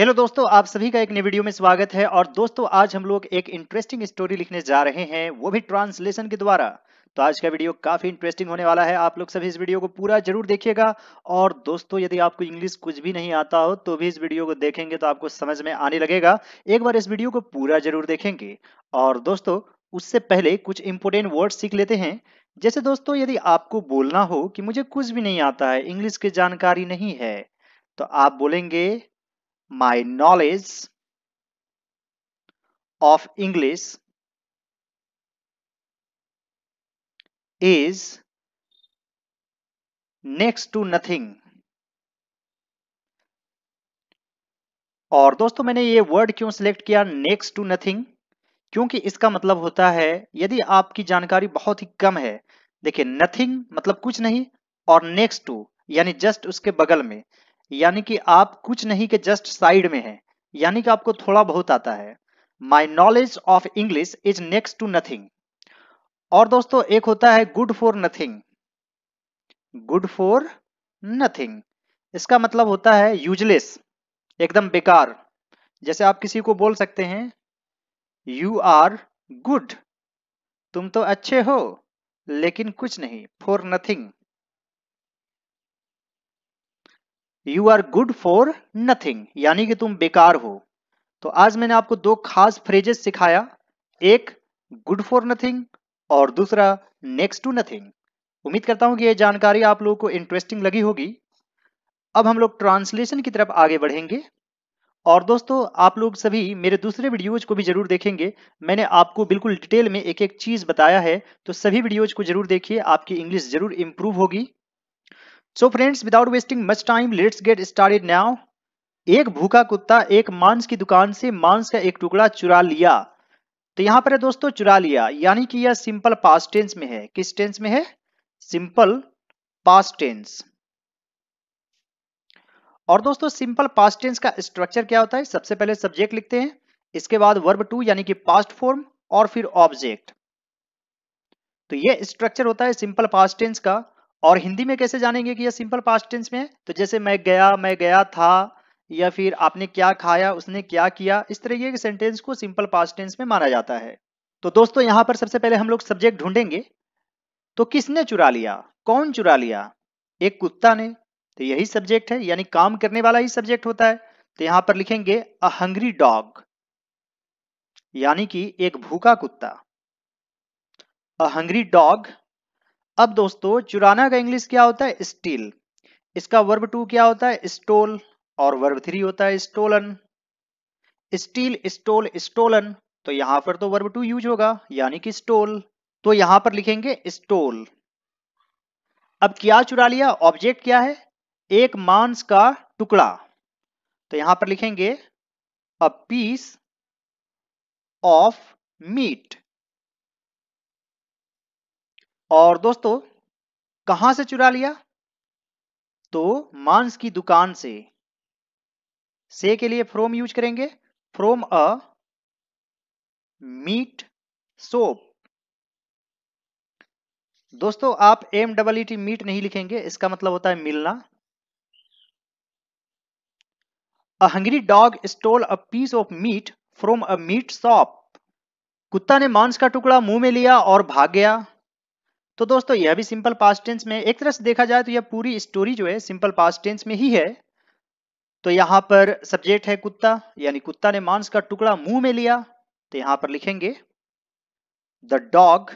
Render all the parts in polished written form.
Hello दोस्तों, आप सभी का एक नई वीडियो में स्वागत है। और दोस्तों, आज हम लोग एक इंटरेस्टिंग स्टोरी लिखने जा रहे हैं, वो भी ट्रांसलेशन के द्वारा। तो आज का वीडियो काफी इंटरेस्टिंग होने वाला है। आप लोग सभी इस वीडियो को पूरा जरूर देखिएगा। और दोस्तों, यदि आपको इंग्लिश कुछ भी नहीं आता हो तो भी इस वीडियो को देखेंगे तो आपको समझ में आने लगेगा। एक बार इस वीडियो को पूरा जरूर देखेंगे। और दोस्तों, उससे पहले कुछ इंपोर्टेंट वर्ड सीख लेते हैं। जैसे दोस्तों, यदि आपको बोलना हो कि मुझे कुछ भी नहीं आता है, इंग्लिश की जानकारी नहीं है, तो आप बोलेंगे my knowledge of English is next to nothing। और दोस्तों, मैंने ये वर्ड क्यों सिलेक्ट किया नेक्स्ट टू नथिंग? क्योंकि इसका मतलब होता है यदि आपकी जानकारी बहुत ही कम है। देखिए, नथिंग मतलब कुछ नहीं, और नेक्स्ट टू यानी जस्ट उसके बगल में, यानी कि आप कुछ नहीं के जस्ट साइड में हैं, यानी कि आपको थोड़ा बहुत आता है। My knowledge of English is next to nothing. और दोस्तों, एक होता है good for nothing. Good for nothing इसका मतलब होता है यूजलेस, एकदम बेकार। जैसे आप किसी को बोल सकते हैं यू आर गुड, तुम तो अच्छे हो लेकिन कुछ नहीं, for nothing. You are good for nothing यानी कि तुम बेकार हो। तो आज मैंने आपको दो खास फ्रेजेस सिखाया, एक गुड फॉर नथिंग और दूसरा नेक्स्ट टू नथिंग। उम्मीद करता हूं कि यह जानकारी आप लोगों को इंटरेस्टिंग लगी होगी। अब हम लोग ट्रांसलेशन की तरफ आगे बढ़ेंगे। और दोस्तों, आप लोग सभी मेरे दूसरे वीडियोज को भी जरूर देखेंगे। मैंने आपको बिल्कुल डिटेल में एक एक चीज बताया है, तो सभी वीडियोज को जरूर देखिए, आपकी इंग्लिश जरूर इंप्रूव होगी। So friends, without wasting much time, let's get started now. एक भूखा कुत्ता एक मांस की दुकान से मांस का एक टुकड़ा चुरा लिया। तो यहां पर है दोस्तों, चुरा लिया, यानी कि यह सिंपल पास्ट टेंस में है। किस टेंस में है? Simple past tense. और दोस्तों, सिंपल पास्ट टेंस का स्ट्रक्चर क्या होता है? सबसे पहले सब्जेक्ट लिखते हैं, इसके बाद वर्ब टू यानी कि पास्ट फॉर्म, और फिर ऑब्जेक्ट। तो ये स्ट्रक्चर होता है सिंपल पास्ट टेंस का। और हिंदी में कैसे जानेंगे कि ये सिंपल पास्ट टेंस में है? तो जैसे मैं गया था, या फिर आपने क्या खाया, उसने क्या किया, इस तरीके के सेंटेंस को सिंपल पास्ट टेंस में माना जाता है। तो दोस्तों, यहां पर सबसे पहले हम लोग सब्जेक्ट ढूंढेंगे। तो किसने चुरा लिया? कौन चुरा लिया? एक कुत्ता ने। तो यही सब्जेक्ट है, यानी काम करने वाला ही सब्जेक्ट होता है। तो यहां पर लिखेंगे अ हंग्री डॉग, यानी कि एक भूखा कुत्ता। अ हंग्री डॉग। अब दोस्तों, चुराना का इंग्लिश क्या होता है? स्टील। इसका वर्ब टू क्या होता है? स्टोल। और वर्ब थ्री होता है स्टोलन। Steel, stall, stolen. तो यहां पर तो वर्ब टू यूज होगा, यानी कि स्टोल। तो यहां पर लिखेंगे स्टोल। अब क्या चुरा लिया? ऑब्जेक्ट क्या है? एक मांस का टुकड़ा। तो यहां पर लिखेंगे अ पीस ऑफ मीट। और दोस्तों, कहां से चुरा लिया? तो मांस की दुकान से के लिए फ्रॉम यूज करेंगे, फ्रॉम अ मीट शॉप। दोस्तों, आप M double E T meet नहीं लिखेंगे, इसका मतलब होता है मिलना। A hungry dog stole a piece of meat from a meat shop. कुत्ता ने मांस का टुकड़ा मुंह में लिया और भाग गया। तो दोस्तों, यह भी सिंपल पास्ट टेंस में, एक तरह से देखा जाए तो यह पूरी स्टोरी जो है सिंपल पास्ट टेंस में ही है। तो यहां पर सब्जेक्ट है कुत्ता, यानी कुत्ता ने मांस का टुकड़ा मुंह में लिया। तो यहां पर लिखेंगे द डॉग।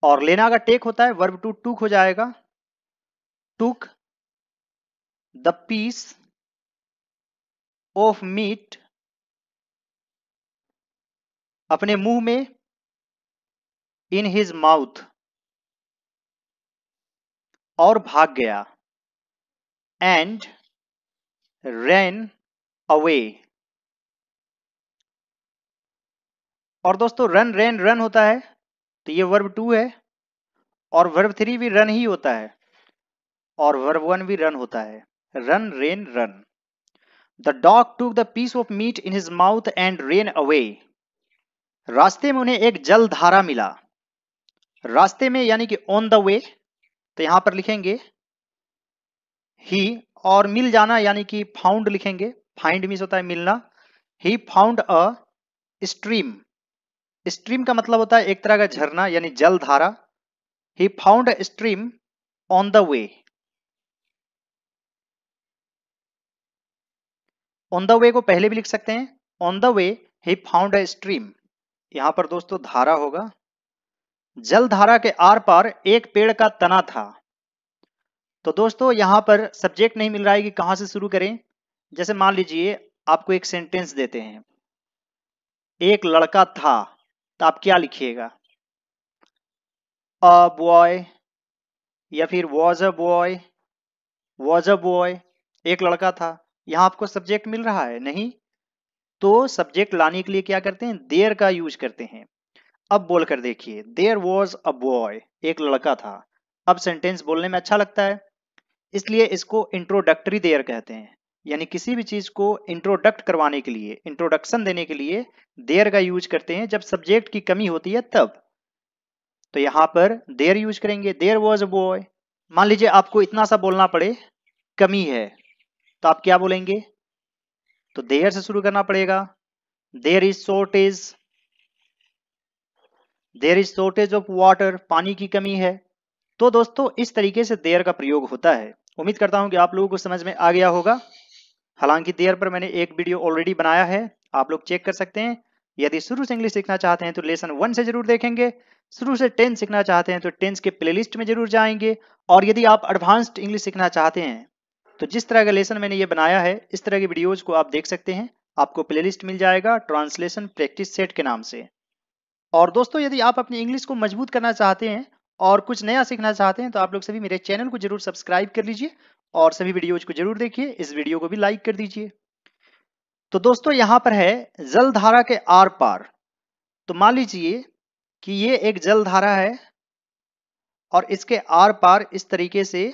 और लेना का टेक होता है, वर्ब टू टूक हो जाएगा। टूक द पीस ऑफ मीट, अपने मुंह में, इन हिज माउथ, और भाग गया। And ran away. और दोस्तों, रन रेन रन होता है, तो ये वर्ब टू है। और वर्ब थ्री भी रन ही होता है, और वर्ब वन भी रन होता है। Run ran run. The dog took the piece of meat in his mouth and ran away. रास्ते में उन्हें एक जल धारा मिला। रास्ते में यानी कि ऑन द वे। तो यहां पर लिखेंगे ही, और मिल जाना यानी कि फाउंड लिखेंगे, फाइंड मीन्स होता है मिलना। He found a stream, stream का मतलब होता है एक तरह का झरना यानी जल धारा। He found a stream on the way, on the way को पहले भी लिख सकते हैं, on the way he found a stream. यहां पर दोस्तों धारा होगा, जल धारा के आर पार एक पेड़ का तना था। तो दोस्तों यहां पर सब्जेक्ट नहीं मिल रहा है कि कहां से शुरू करें। जैसे मान लीजिए आपको एक सेंटेंस देते हैं, एक लड़का था, तो आप क्या लिखिएगा, अ बॉय या फिर was a boy, was a boy, एक लड़का था। यहां आपको सब्जेक्ट मिल रहा है नहीं, तो सब्जेक्ट लाने के लिए क्या करते हैं, देयर का यूज करते हैं। अब बोलकर देखिए, देयर वॉज अ बॉय, एक लड़का था। अब सेंटेंस बोलने में अच्छा लगता है, इसलिए इसको इंट्रोडक्टरी देयर कहते हैं। यानी किसी भी चीज को इंट्रोडक्ट करवाने के लिए, इंट्रोडक्शन देने के लिए देयर का यूज करते हैं जब सब्जेक्ट की कमी होती है तब। तो यहां पर देयर यूज करेंगे, देयर वॉज अ बॉय। मान लीजिए आपको इतना सा बोलना पड़े, कमी है, तो आप क्या बोलेंगे, तो देयर से शुरू करना पड़ेगा। There is shortage, there is shortage of water, पानी की कमी है। तो दोस्तों इस तरीके से देयर का प्रयोग होता है। उम्मीद करता हूं कि आप लोगों को समझ में आ गया होगा। हालांकि देयर पर मैंने एक वीडियो ऑलरेडी बनाया है, आप लोग चेक कर सकते हैं। यदि शुरू से इंग्लिश सीखना चाहते हैं तो लेसन 1 से जरूर देखेंगे, शुरू से 10 सीखना चाहते हैं तो 10 के प्लेलिस्ट में जरूर जाएंगे। और यदि आप एडवांस्ड इंग्लिश सीखना चाहते हैं तो जिस तरह का लेसन मैंने ये बनाया है, इस तरह की वीडियोज को आप देख सकते हैं। आपको प्लेलिस्ट मिल जाएगा ट्रांसलेशन प्रैक्टिस सेट के नाम से। और दोस्तों यदि आप अपनी इंग्लिश को मजबूत करना चाहते हैं और कुछ नया सीखना चाहते हैं तो आप लोग सभी मेरे चैनल को जरूर सब्सक्राइब कर लीजिए और सभी वीडियोज को जरूर देखिए, इस वीडियो को भी लाइक कर दीजिए। तो दोस्तों यहां पर है जल धारा के आर पार। तो मान लीजिए कि ये एक जल धारा है और इसके आर पार इस तरीके से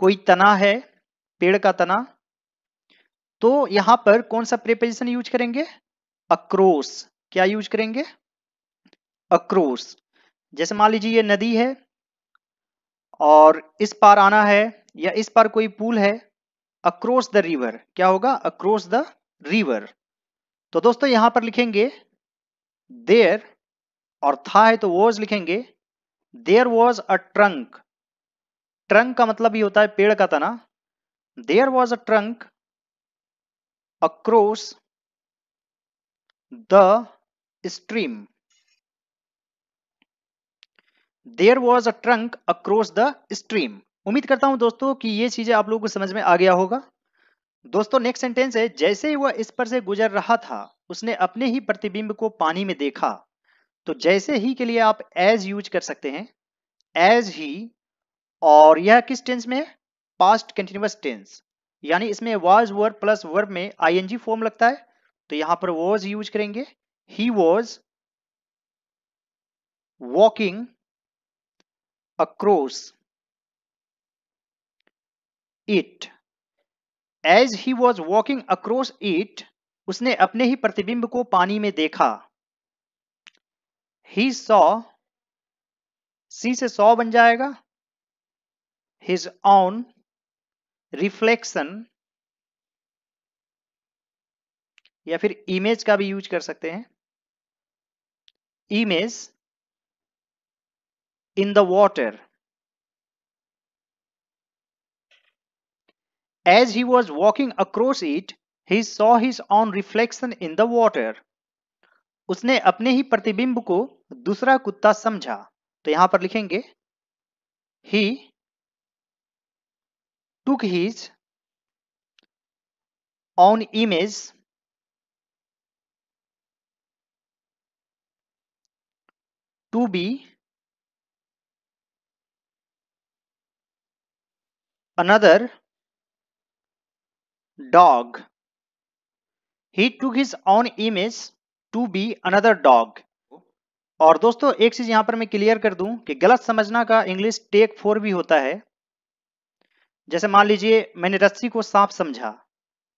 कोई तना है, पेड़ का तना। तो यहां पर कौन सा प्रीपोजिशन यूज करेंगे, अक्रॉस। क्या यूज करेंगे, अक्रॉस। जैसे मान लीजिए ये नदी है और इस पार आना है या इस पार कोई पुल है, अक्रॉस द रिवर, क्या होगा, अक्रॉस द रिवर। तो दोस्तों यहां पर लिखेंगे देयर, और था है तो वॉज लिखेंगे। There was a trunk, trunk का मतलब ही होता है पेड़ का तना। There was a trunk across the stream, there was a trunk across the stream. उम्मीद करता हूं दोस्तों कि ये चीजें आप लोगों को समझ में आ गया होगा। दोस्तों नेक्स्ट सेंटेंस है, जैसे ही वह इस पर से गुजर रहा था उसने अपने ही प्रतिबिंब को पानी में देखा। तो जैसे ही के लिए आप एज यूज कर सकते हैं, एज ही। और यह किस टेंस में है, पास्ट कंटिन्यूअस टेंस, यानी इसमें वाज वर्ब प्लस वर्ब में आईएनजी फॉर्म लगता है। तो यहां पर वॉज यूज करेंगे। He was walking across it, as he was walking across it, उसने अपने ही प्रतिबिंब को पानी में देखा। ही सॉ, सी से सॉ बन जाएगा, हिज ऑन रिफ्लेक्शन, या फिर इमेज का भी यूज कर सकते हैं, image in the water. As he was walking across it, he saw his own reflection in the water. उसने अपने ही प्रतिबिंब को दूसरा कुत्ता समझा। तो यहां पर लिखेंगे he took his own image to be another dog. He took his own image to be another dog. और दोस्तों एक चीज यहां पर मैं क्लियर कर दूं कि गलत समझना का इंग्लिश टेक 4 भी होता है। जैसे मान लीजिए मैंने रस्सी को सांप समझा,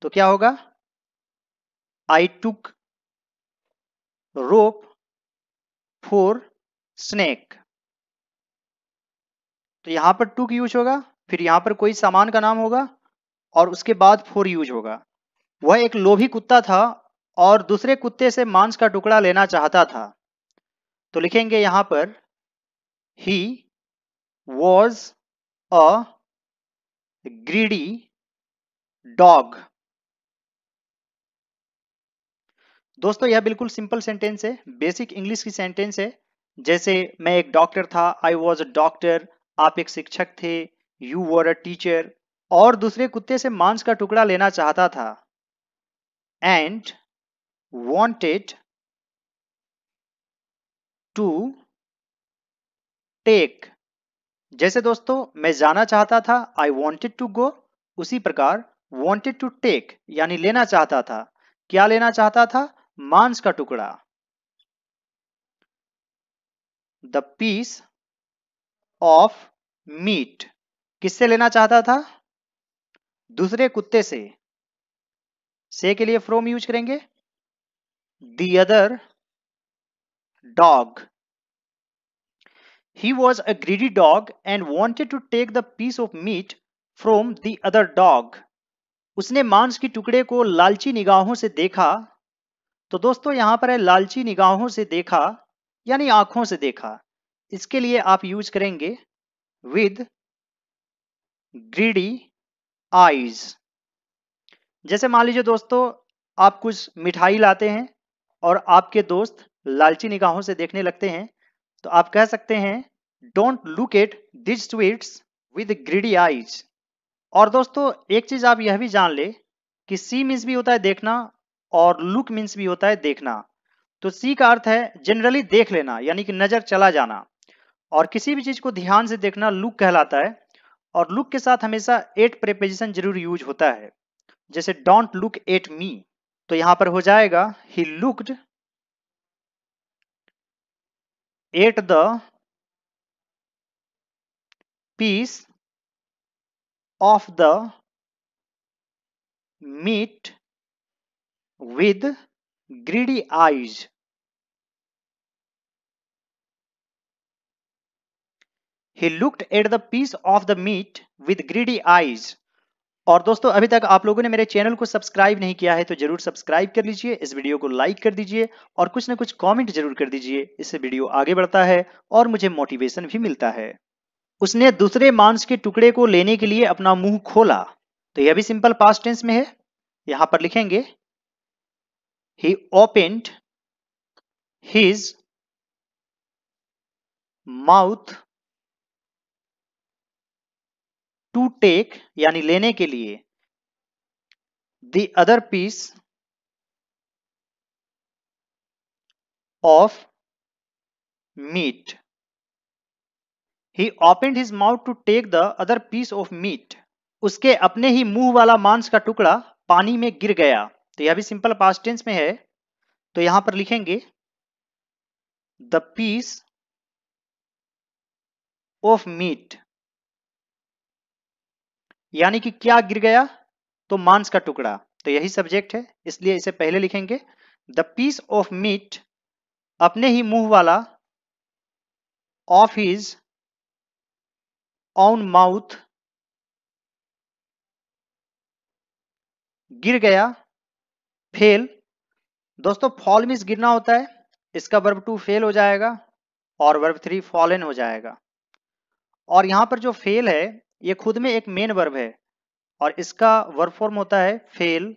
तो क्या होगा, आई टुक रोप फॉर स्नेक। तो यहां पर टुक यूज होगा, फिर यहां पर कोई सामान का नाम होगा और उसके बाद फोर यूज होगा। वह एक लोभी कुत्ता था और दूसरे कुत्ते से मांस का टुकड़ा लेना चाहता था। तो लिखेंगे यहां पर he was a greedy dog. दोस्तों यह बिल्कुल सिंपल सेंटेंस है, बेसिक इंग्लिश की सेंटेंस है। जैसे मैं एक डॉक्टर था, आई वॉज अ डॉक्टर, आप एक शिक्षक थे, यू वर अ टीचर, और दूसरे कुत्ते से मांस का टुकड़ा लेना चाहता था, एंड wanted टू टेक। जैसे दोस्तों मैं जाना चाहता था, आई wanted टू गो, उसी प्रकार wanted टू टेक यानी लेना चाहता था। क्या लेना चाहता था? मांस का टुकड़ा। द पीस ऑफ मीट किससे लेना चाहता था? दूसरे कुत्ते से के लिए फ्रॉम यूज करेंगे the other dog. He was a greedy dog and wanted to take the piece of meat from the other dog. उसने मांस की टुकड़े को लालची निगाहों से देखा। तो दोस्तों यहां पर है लालची निगाहों से देखा यानी आंखों से देखा। इसके लिए आप यूज करेंगे with greedy eyes। जैसे मान लीजिए दोस्तों आप कुछ मिठाई लाते हैं और आपके दोस्त लालची निगाहों से देखने लगते हैं, तो आप कह सकते हैं don't look at this sweets with greedy eyes. और दोस्तों एक चीज आप यह भी जान ले कि सी मीन्स भी होता है देखना और लुक मीन्स भी होता है देखना। तो सी का अर्थ है जनरली देख लेना यानी कि नजर चला जाना, और किसी भी चीज को ध्यान से देखना लुक कहलाता है। और लुक के साथ हमेशा एट प्रीपोजिशन जरूर यूज होता है। जैसे डोंट लुक एट मी, तो यहां पर हो जाएगा he looked at the piece of the meat with greedy eyes। He looked at the piece of the meat with greedy eyes। और दोस्तों अभी तक आप लोगों ने मेरे चैनल को सब्सक्राइब नहीं किया है तो जरूर सब्सक्राइब कर लीजिए, इस वीडियो को लाइक कर दीजिए और कुछ ना कुछ कमेंट जरूर कर दीजिए। इससे वीडियो आगे बढ़ता है और मुझे मोटिवेशन भी मिलता है। उसने दूसरे मांस के टुकड़े को लेने के लिए अपना मुंह खोला। तो यह भी सिंपल पास्ट टेंस में है। यहां पर लिखेंगे he opened his mouth to take यानी लेने के लिए the other piece of meat. He opened his mouth to take the other piece of meat. उसके अपने ही मुंह वाला मांस का टुकड़ा पानी में गिर गया। तो यह भी सिंपल पास्ट टेंस में है। तो यहां पर लिखेंगे द पीस ऑफ मीट यानी कि क्या गिर गया? तो मांस का टुकड़ा। तो यही सब्जेक्ट है इसलिए इसे पहले लिखेंगे द पीस ऑफ मीट अपने ही मुंह वाला ऑफ हिज ऑन माउथ गिर गया। फेल। दोस्तों फॉल मीन्स गिरना होता है, इसका वर्ब टू फेल हो जाएगा और वर्ब थ्री फॉलन हो जाएगा। और यहां पर जो फेल है ये खुद में एक मेन वर्ब है और इसका वर्ब फॉर्म होता है fail,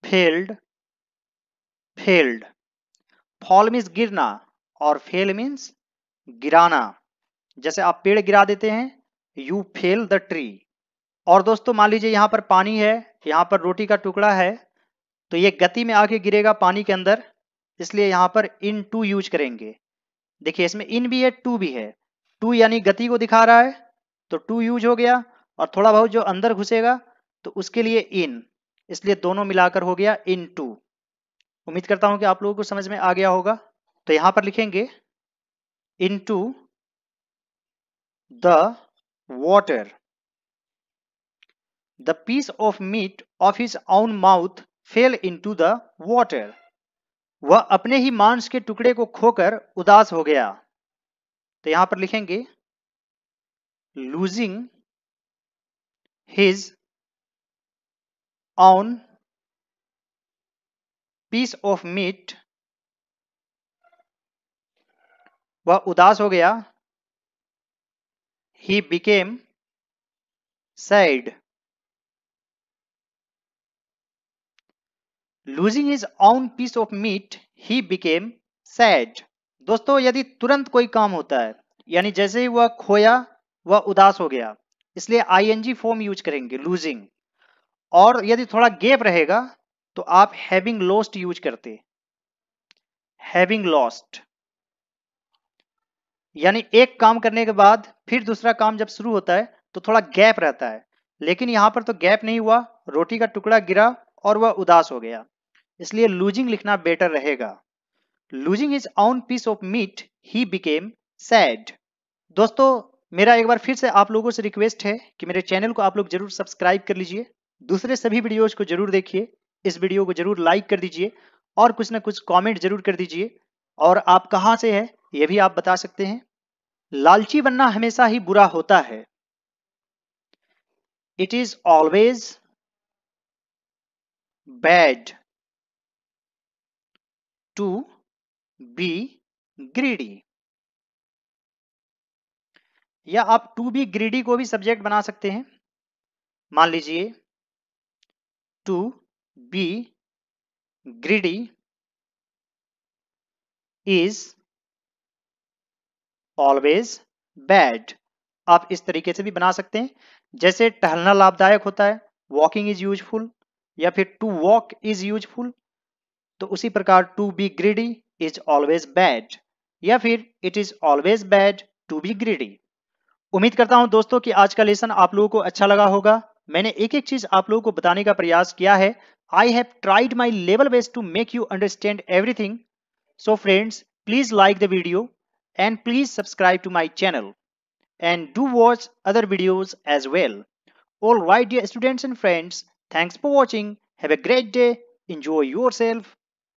failed, failed. Fall means गिरना और फेल मीन्स गिराना। जैसे आप पेड़ गिरा देते हैं, यू फेल द ट्री। और दोस्तों मान लीजिए यहां पर पानी है, यहां पर रोटी का टुकड़ा है, तो ये गति में आके गिरेगा पानी के अंदर, इसलिए यहां पर इन टू यूज करेंगे। देखिए इसमें इन भी है टू भी है। टू यानी गति को दिखा रहा है तो टू यूज हो गया, और थोड़ा बहुत जो अंदर घुसेगा तो उसके लिए इन, इसलिए दोनों मिलाकर हो गया इन टू। उम्मीद करता हूं कि आप लोगों को समझ में आ गया होगा। तो यहां पर लिखेंगे into the water. The piece of meat of his own mouth fell into the water. वह अपने ही मांस के टुकड़े को खोकर उदास हो गया। तो यहां पर लिखेंगे losing his own piece of meat, वह उदास हो गया, he became sad. Losing his own piece of meat, he became sad. दोस्तों यदि तुरंत कोई काम होता है, यानी जैसे ही वह खोया वह उदास हो गया, इसलिए आईएनजी फॉर्म यूज करेंगे लूजिंग। और यदि थोड़ा गैप रहेगा तो आप हैविंग लॉस्ट यूज करते, हैविंग लॉस्ट। यानी एक काम करने के बाद फिर दूसरा काम जब शुरू होता है तो थोड़ा गैप रहता है, लेकिन यहां पर तो गैप नहीं हुआ, रोटी का टुकड़ा गिरा और वह उदास हो गया, इसलिए लूजिंग लिखना बेटर रहेगा। Losing his own piece of meat he became sad. दोस्तों मेरा एक बार फिर से आप लोगों से रिक्वेस्ट है कि मेरे चैनल को आप लोग जरूर सब्सक्राइब कर लीजिए, दूसरे सभी वीडियोज को जरूर देखिए, इस वीडियो को जरूर लाइक कर दीजिए और कुछ ना कुछ कमेंट जरूर कर दीजिए। और आप कहां से हैं यह भी आप बता सकते हैं। लालची बनना हमेशा ही बुरा होता है। It is always bad to be greedy. या आप टू बी ग्रीडी को भी सब्जेक्ट बना सकते हैं। मान लीजिए to be greedy is always bad. आप इस तरीके से भी बना सकते हैं, जैसे टहलना लाभदायक होता है, वॉकिंग इज यूजफुल, या फिर टू वॉक इज यूजफुल, तो उसी प्रकार to be greedy is always bad, या फिर it is always bad to be greedy. उम्मीद करता हूं दोस्तों कि आज का लेसन आप लोगों को अच्छा लगा होगा। मैंने एक एक चीज आप लोगों को बताने का प्रयास किया है। I have tried my level best to make you understand everything. So friends, please like the video and please subscribe to my channel and do watch other videos as well. All right dear students and friends, thanks for watching. Have a great day. Enjoy yourself.